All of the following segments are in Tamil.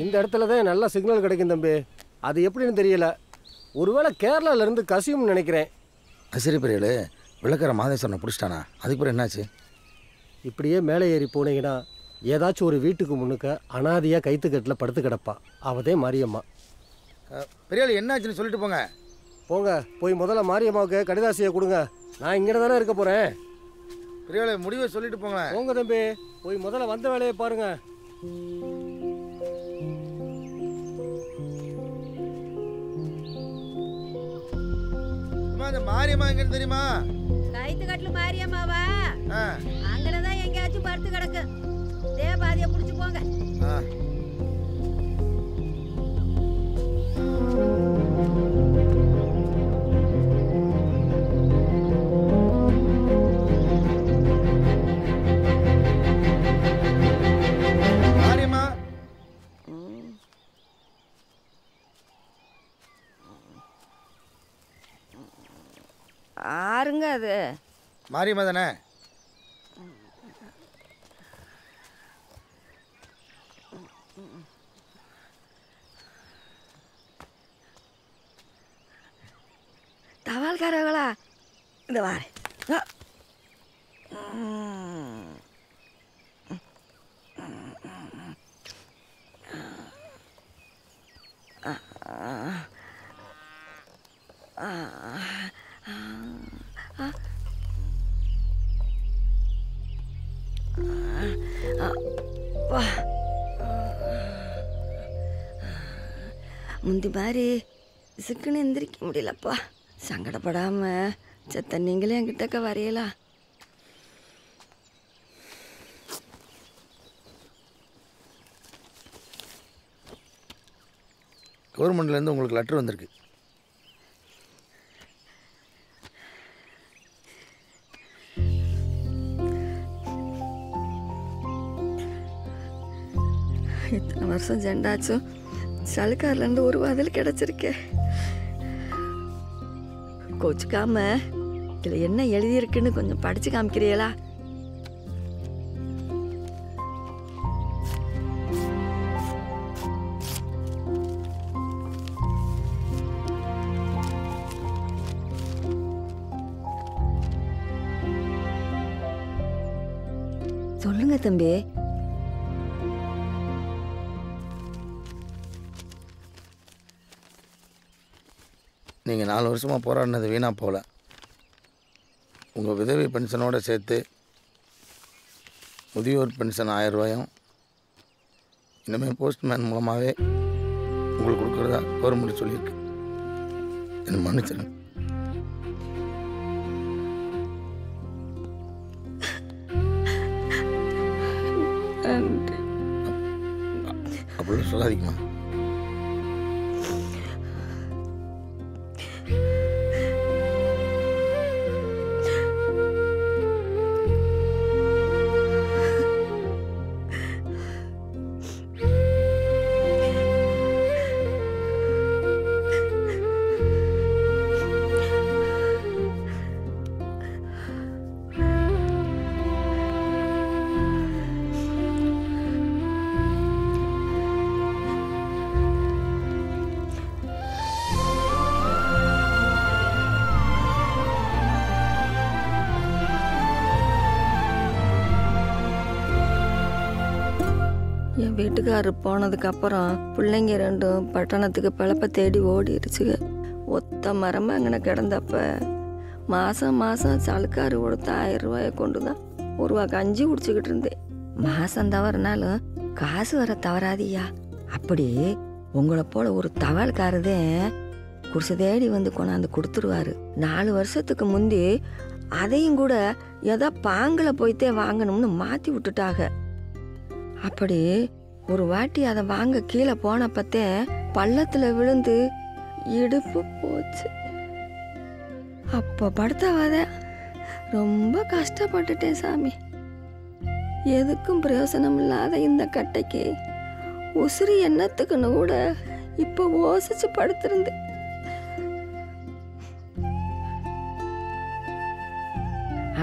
இந்த இடத்துல தான் நல்ல சிக்னல் கிடைக்கும் தம்பி. அது எப்படின்னு தெரியல. ஒருவேளை கேரளாவிலேருந்து கசியும்னு நினைக்கிறேன். சரி பெரியலே, விளக்கற மாதேஸ்வரனை பிடிச்சிட்டானா? அதுக்கப்புறம் என்னாச்சு? இப்படியே மேலே ஏறி போனீங்கன்னா ஏதாச்சும் ஒரு வீட்டுக்கு முன்னுக்க அனாதியாக கைத்துக்கட்டில் படுத்து கிடப்பா. அவதே மாரியம்மா. பெரியலே என்னாச்சுன்னு சொல்லிட்டு போங்க. போங்க, போய் முதல்ல மாரியம்மாவுக்கு கடிதாசியை கொடுங்க. நான் இங்கே தானே இருக்க போகிறேன். பெரியலே முடிவை சொல்லிட்டு போங்க. போங்க தம்பி, போய் முதல்ல வந்த வேலையை பாருங்க. மாரியம்மா எங்கன்னு தெரியுமா? கைத்துக்கட்டில் மாரியம்மாவா? அங்கதான் எங்கேயாச்சும் படுத்து கிடக்கு. தேவாதியை புடிச்சு போங்க. மாரியம்மா ஆறுங்க அது? மாரியம்மா தானே? தவால்காரங்களா? இந்த வாரு. முந்தி மாதிரி சிக்குன்னு எந்திரிக்க முடியலப்பா. சங்கடப்படாம செத்த நீங்களே என்கிட்டக்க வரையலாம். கவர்மெண்ட்லேருந்து உங்களுக்கு லெட்டர் வந்திருக்கு. இத்தனை வருஷம் ஜெண்டாச்சும் சலுக்கார்லேருந்து ஒரு வாதில் கிடச்சிருக்கே. கோச்சுக்காம இதில் என்ன எழுதியிருக்குன்னு கொஞ்சம் படித்து காமிக்கிறீங்களா? சொல்லுங்க தம்பி. நீங்கள் 4 வருஷமாக போராடினது வீணாக போகல. உங்கள் விதவை பென்ஷனோடு சேர்த்து முதியோர் பென்ஷன் 1000 ரூபாயும் இனிமேல் போஸ்ட்மேன் மூலமாகவே உங்களுக்கு கொடுக்குறதா கவர்மெண்ட் சொல்லியிருக்கு. என்ன மன்னிச்சிருங்க. அப்படிலாம் சொல்லாதீங்கம்மா. என் வீட்டுக்காரர் போனதுக்கப்புறம் பிள்ளைங்க 2 பட்டணத்துக்கு பிழப்ப தேடி ஓடிடுச்சுங்க. ஒத்த மரமாக அங்கே கிடந்தப்ப மாதம் சலுக்காரு கொடுத்த 1000 ரூபாயை கொண்டு தான் ஒரு வா கஞ்சி குடிச்சுக்கிட்டு இருந்தேன். மாதம் தவறுனாலும் காசு வர தவறாதியா. அப்படி உங்களை போல ஒரு தவால்காரதே குடிசை தேடி வந்து கொண்டாந்து கொடுத்துருவாரு. 4 வருஷத்துக்கு முந்தி அதையும் கூட ஏதோ பாங்கில் போய்த்தே வாங்கணும்னு மாற்றி விட்டுட்டாங்க. அப்படி ஒரு வாட்டி அதை வாங்க கீழே போனப்பத்தே பள்ளத்தில் விழுந்து இடுப்பு போச்சு. அப்போ படுத்தவாத ரொம்ப கஷ்டப்பட்டுட்டேன் சாமி. எதுக்கும் பிரயோசனம் இல்லாத இந்த கட்டைக்கு உசிறி எண்ணத்துக்குன்னு கூட இப்போ ஓசிச்சு படுத்திருந்தேன்.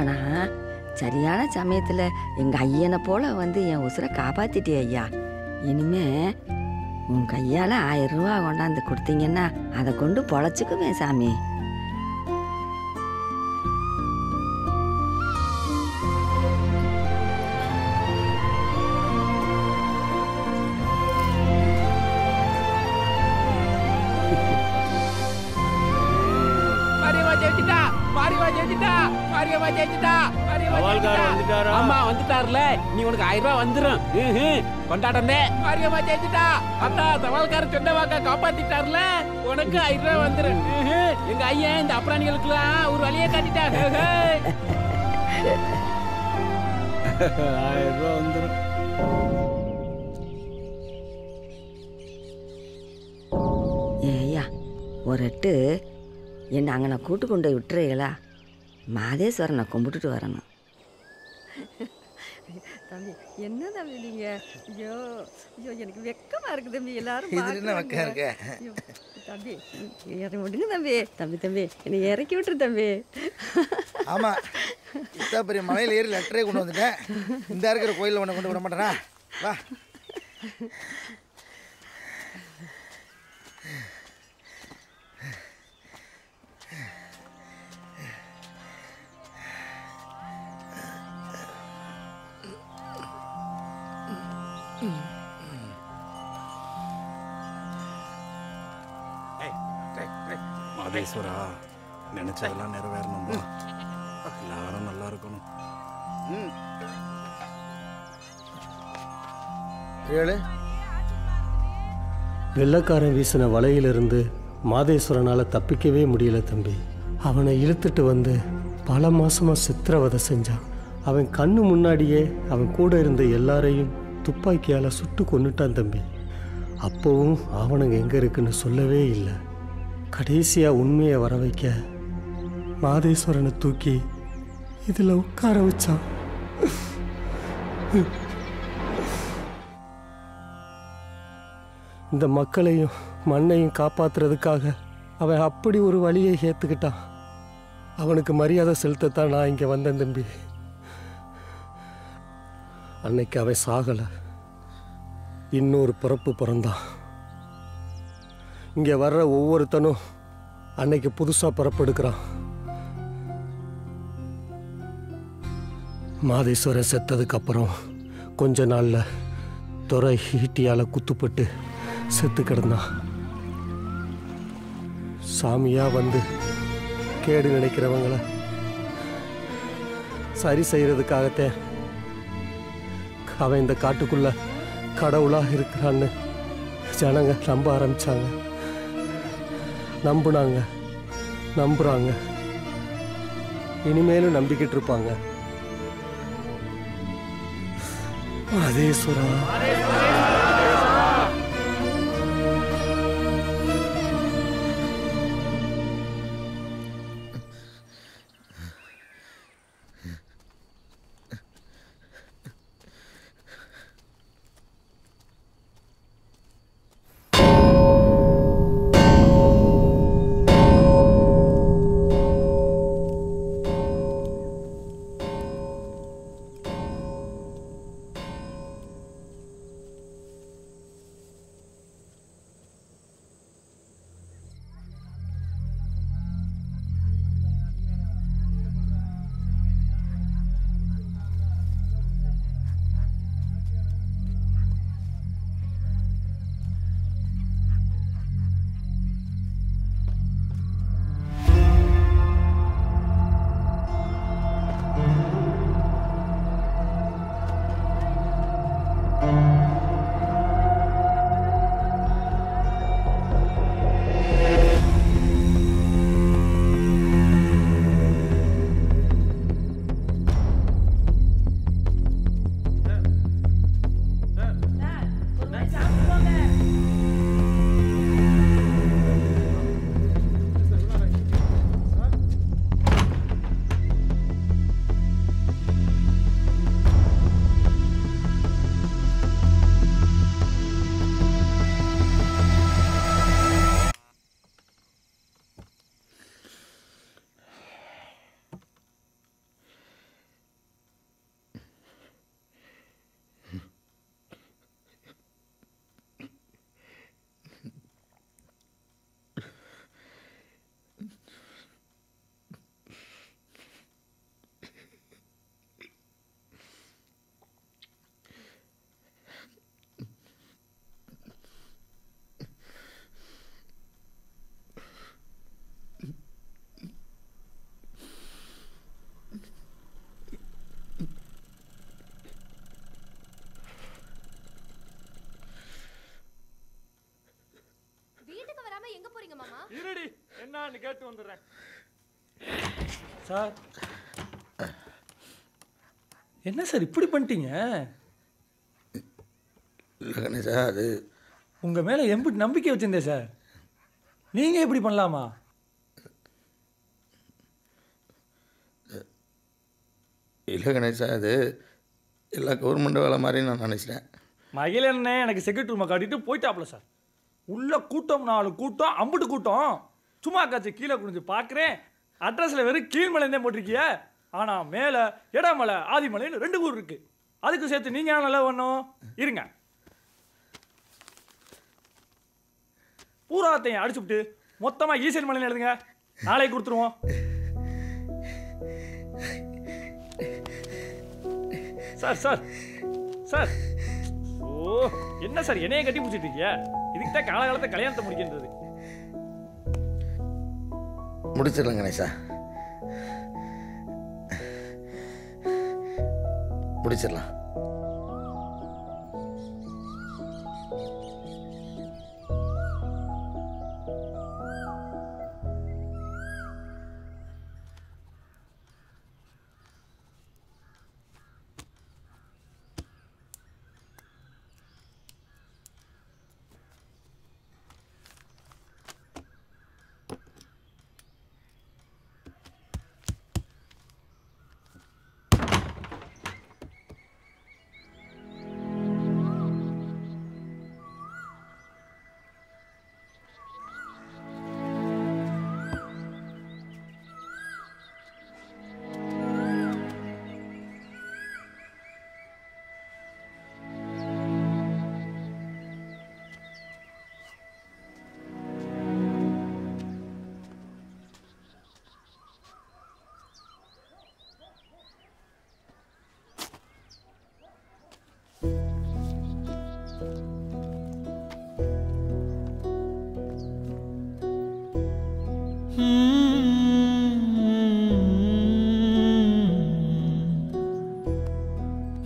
ஆனா சரியான சமயத்தில் எங்கள் ஐயனை போல வந்து என் உசுரை காப்பாற்றிட்டே ஐயா. இனிமே உன் கையால் 1000 ரூபா கொண்டாந்து கொடுத்தீங்கன்னா அதை கொண்டு பொழைச்சிக்குவேன் சாமி. அம்மா வந்துட்டார்ல, நீ உனக்கு 1000 ரூபாய் வந்துரும். கொண்டாடனே மாரியம்மா ஜெயிச்சிட்டா. அத்தா தவால்கார சொன்ன வாக்க காப்பாத்திட்டார்ல, உனக்கு 1000 ரூபாய் வந்துரும். எங்க ஐயா இந்த அப்ராணிகளுக்குலாம் ஒரு வழியை காட்டிட்டாங்க. 1000 ரூபாய் வந்துரும். ஏய்யா ஒரு எட்டு என்ன அங்கே நான் கூட்டு கொண்டு போய் விட்டுறீங்களா? மாதேஸ்வரனை கும்பிட்டுட்டு வரணும். தம்பி என்ன தம்பி நீங்க? ஐயோ ஐயோ எனக்கு வெக்கமா இருக்கு தம்பி. எல்லாரும் தம்பி இறக்கி விடுங்க தம்பி. தம்பி தம்பி என்னை இறக்கி விட்டுரு தம்பி. ஆமா, இத்தா பெரிய மலையில் ஏறி லெட்டரே கொண்டு வந்துட்டேன். இந்த இருக்கிற கோயிலில் உன்னை கொண்டு விட மாட்டேனா? வா. மாதேஸ்வரா, நினைச்சதெல்லாம் நிறைவேறணும்பா. எல்லாரும் நல்லா இருக்கணும். வெள்ளக்காரன் வீசின வலையிலிருந்து மாதேஸ்வரனால் தப்பிக்கவே முடியல தம்பி. அவனை இழுத்துட்டு வந்து பல மாசமா சித்திரவதை செஞ்சான். அவன் கண்ணு முன்னாடியே அவன் கூட இருந்த எல்லாரையும் துப்பாக்கியால் சுட்டு கொன்னுட்டான் தம்பி. அப்போவும் அவனுங்க எங்கே இருக்குன்னு சொல்லவே இல்லை. கடைசியாக உண்மையை வர வைக்க மாதேஸ்வரனை தூக்கி இதில் உட்கார வச்சான். இந்த மக்களையும் மண்ணையும் காப்பாற்றுறதுக்காக அவன் அப்படி ஒரு வழியை ஏற்றுக்கிட்டான். அவனுக்கு மரியாதை செலுத்தத்தான் நான் இங்கே வந்தேன் தம்பி. அன்னைக்கு அவன் சாகலை, இன்னொரு பிறப்பு பிறந்தான். இங்கே வர்ற ஒவ்வொருத்தனும் அன்னைக்கு புதுசாக பிறப்பெடுக்கிறான். மாதேஸ்வரன் செத்ததுக்கப்புறம் கொஞ்ச நாளில் துறை ஈட்டியால் குத்துப்பட்டு செத்து கிடந்தான். சாமியாக வந்து கேடு நினைக்கிறவங்கள சரி செய்கிறதுக்காகத்தே அவன் இந்த காட்டுக்குள்ள கடவுளாக இருக்கிறான்னு ஜனங்க நம்ப ஆரம்பித்தாங்க. நம்புனாங்க, நம்புகிறாங்க, இனிமேலும் நம்பிக்கிட்டு இருப்பாங்க. மாதேஸ்வரா. என்னன்னு கேட்டு வந்துடுறேன். சார் என்ன சார் இப்படி பண்ணிட்டீங்க? இல்லை கணேசா, அது உங்கள் மேலே எம்பிட்டு நம்பிக்கை வச்சுருந்தேன் சார். நீங்கள் எப்படி பண்ணலாமா? இல்லை கணேசா, அது எல்லா கவர்மெண்ட் வேலை மாதிரி நான் நினச்சிட்டேன். மகிழண்ணே எனக்கு செக்ரட்டரி ரூமை காட்டிட்டு போயிட்டாப்புல சார். உள்ள கூட்டம் 4 கூட்டம், அம்புட்டு கூட்டம். சும்மா காய்ச்சி கீழே குனிஞ்சு பார்க்குறேன், அட்ரஸில் வெறும் கீழ்மலைந்தே போட்டிருக்கிய. ஆனால் மேலே இடமலை ஆதிமலைன்னு 2 ஊர் இருக்குது. அதுக்கு சேர்த்து நீங்கள் நல்லா பண்ணணும். இருங்க, பூராத்தையும் அடிச்சுவிட்டு மொத்தமாக ஈசன் மலைன்னு எழுதுங்க. நாளைக்கு கொடுத்துருவோம். சார் சார் சார், ஓ என்ன சார் என்னைய கட்டி முடிச்சிட்டு இருக்கிய? இதுக்கு தான் காலகாலத்தை கல்யாணத்தை முடிக்கின்றது. முடிச்சிடலாம் கணேசா, முடிச்சிடலாம்.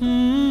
Hmm.